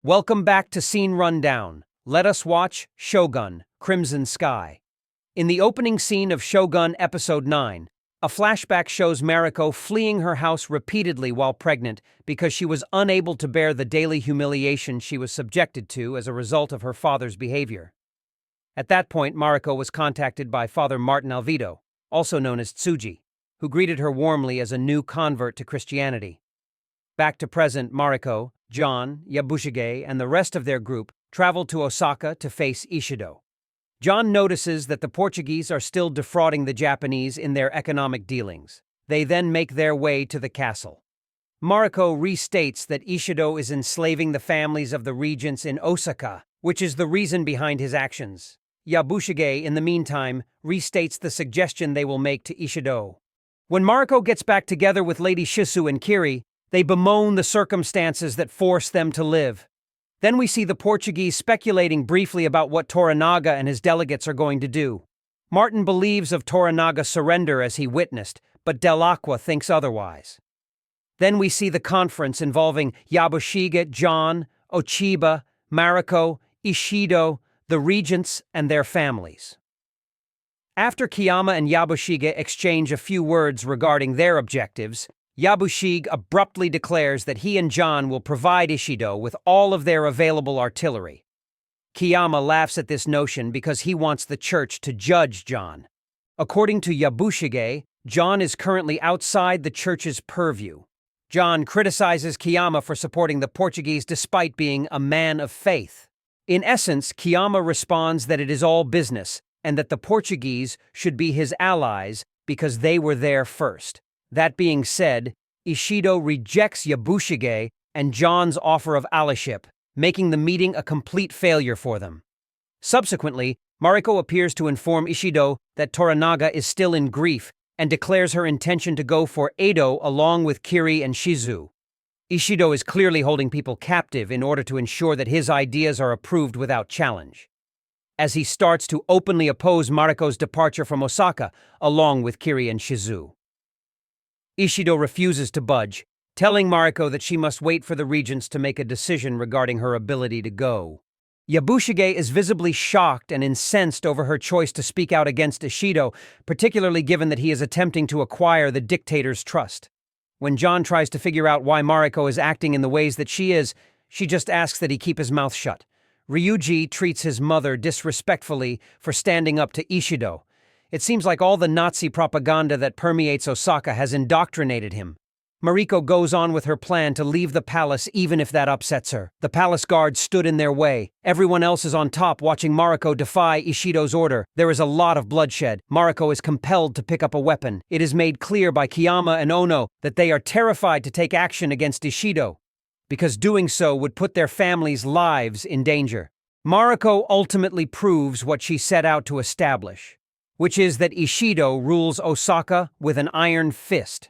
Welcome back to Scene Rundown. Let us watch Shogun, Crimson Sky. In the opening scene of Shogun Episode 9, a flashback shows Mariko fleeing her house repeatedly while pregnant because she was unable to bear the daily humiliation she was subjected to as a result of her father's behavior. At that point, Mariko was contacted by Father Martin Alvido, also known as Tsuji, who greeted her warmly as a new convert to Christianity. Back to present, Mariko, John, Yabushige, and the rest of their group traveled to Osaka to face Ishido. John notices that the Portuguese are still defrauding the Japanese in their economic dealings. They then make their way to the castle. Mariko restates that Ishido is enslaving the families of the regents in Osaka, which is the reason behind his actions. Yabushige, in the meantime, restates the suggestion they will make to Ishido. When Mariko gets back together with Lady Shisu and Kiri, they bemoan the circumstances that force them to live. Then we see the Portuguese speculating briefly about what Toranaga and his delegates are going to do. Martin believes of Toranaga's surrender as he witnessed, but Dell'Acqua thinks otherwise. Then we see the conference involving Yabushige, John, Ochiba, Mariko, Ishido, the regents, and their families. After Kiyama and Yabushige exchange a few words regarding their objectives, Yabushige abruptly declares that he and John will provide Ishido with all of their available artillery. Kiyama laughs at this notion because he wants the church to judge John. According to Yabushige, John is currently outside the church's purview. John criticizes Kiyama for supporting the Portuguese despite being a man of faith. In essence, Kiyama responds that it is all business and that the Portuguese should be his allies because they were there first. That being said, Ishido rejects Yabushige and John's offer of allyship, making the meeting a complete failure for them. Subsequently, Mariko appears to inform Ishido that Toranaga is still in grief and declares her intention to go for Edo along with Kiri and Shizu. Ishido is clearly holding people captive in order to ensure that his ideas are approved without challenge, as he starts to openly oppose Mariko's departure from Osaka along with Kiri and Shizu. Ishido refuses to budge, telling Mariko that she must wait for the regents to make a decision regarding her ability to go. Yabushige is visibly shocked and incensed over her choice to speak out against Ishido, particularly given that he is attempting to acquire the dictator's trust. When John tries to figure out why Mariko is acting in the ways that she is, she just asks that he keep his mouth shut. Ryuji treats his mother disrespectfully for standing up to Ishido. It seems like all the Nazi propaganda that permeates Osaka has indoctrinated him. Mariko goes on with her plan to leave the palace even if that upsets her. The palace guards stood in their way. Everyone else is on top watching Mariko defy Ishido's order. There is a lot of bloodshed. Mariko is compelled to pick up a weapon. It is made clear by Kiyama and Ono that they are terrified to take action against Ishido, because doing so would put their families' lives in danger. Mariko ultimately proves what she set out to establish, which is that Ishido rules Osaka with an iron fist.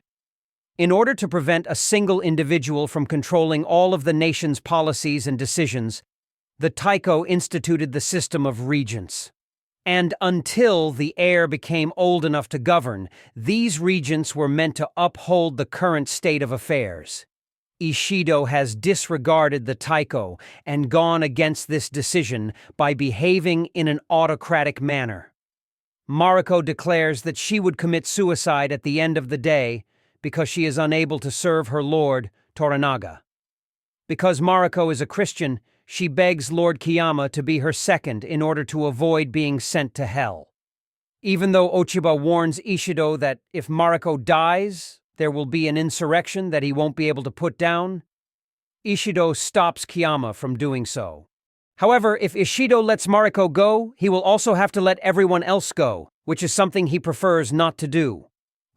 In order to prevent a single individual from controlling all of the nation's policies and decisions, the Taiko instituted the system of regents. And until the heir became old enough to govern, these regents were meant to uphold the current state of affairs. Ishido has disregarded the Taiko and gone against this decision by behaving in an autocratic manner. Mariko declares that she would commit suicide at the end of the day because she is unable to serve her lord, Toranaga. Because Mariko is a Christian, she begs Lord Kiyama to be her second in order to avoid being sent to hell. Even though Ochiba warns Ishido that if Mariko dies, there will be an insurrection that he won't be able to put down, Ishido stops Kiyama from doing so. However, if Ishido lets Mariko go, he will also have to let everyone else go, which is something he prefers not to do.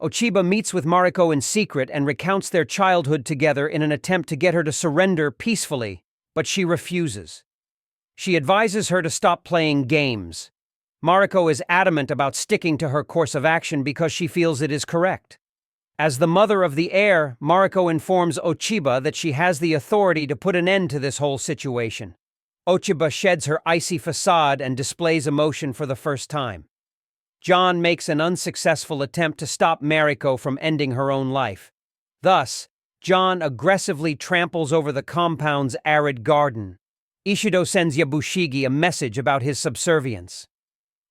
Ochiba meets with Mariko in secret and recounts their childhood together in an attempt to get her to surrender peacefully, but she refuses. She advises her to stop playing games. Mariko is adamant about sticking to her course of action because she feels it is correct. As the mother of the heir, Mariko informs Ochiba that she has the authority to put an end to this whole situation. Ochiba sheds her icy facade and displays emotion for the first time. John makes an unsuccessful attempt to stop Mariko from ending her own life. Thus, John aggressively tramples over the compound's arid garden. Ishido sends Yabushige a message about his subservience.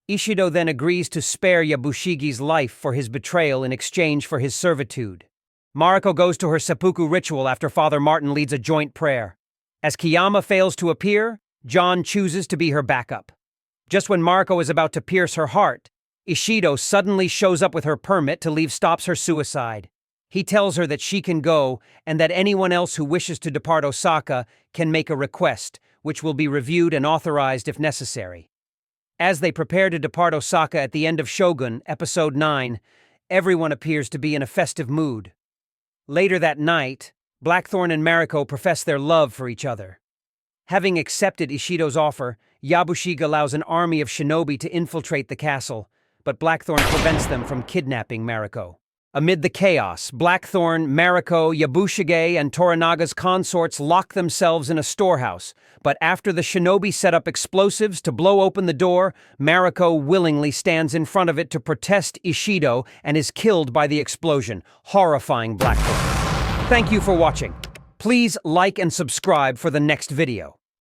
Ishido then agrees to spare Yabushige's life for his betrayal in exchange for his servitude. Mariko goes to her seppuku ritual after Father Martin leads a joint prayer. As Kiyama fails to appear, John chooses to be her backup. Just when Mariko is about to pierce her heart, Ishido suddenly shows up with her permit to leave stops her suicide. He tells her that she can go and that anyone else who wishes to depart Osaka can make a request, which will be reviewed and authorized if necessary. As they prepare to depart Osaka at the end of Shogun, Episode 9, everyone appears to be in a festive mood. Later that night, Blackthorne and Mariko profess their love for each other. Having accepted Ishido's offer, Yabushige allows an army of shinobi to infiltrate the castle, but Blackthorne prevents them from kidnapping Mariko. Amid the chaos, Blackthorne, Mariko, Yabushige, and Toranaga's consorts lock themselves in a storehouse, but after the shinobi set up explosives to blow open the door, Mariko willingly stands in front of it to protest Ishido and is killed by the explosion, horrifying Blackthorne. Thank you for watching. Please like and subscribe for the next video.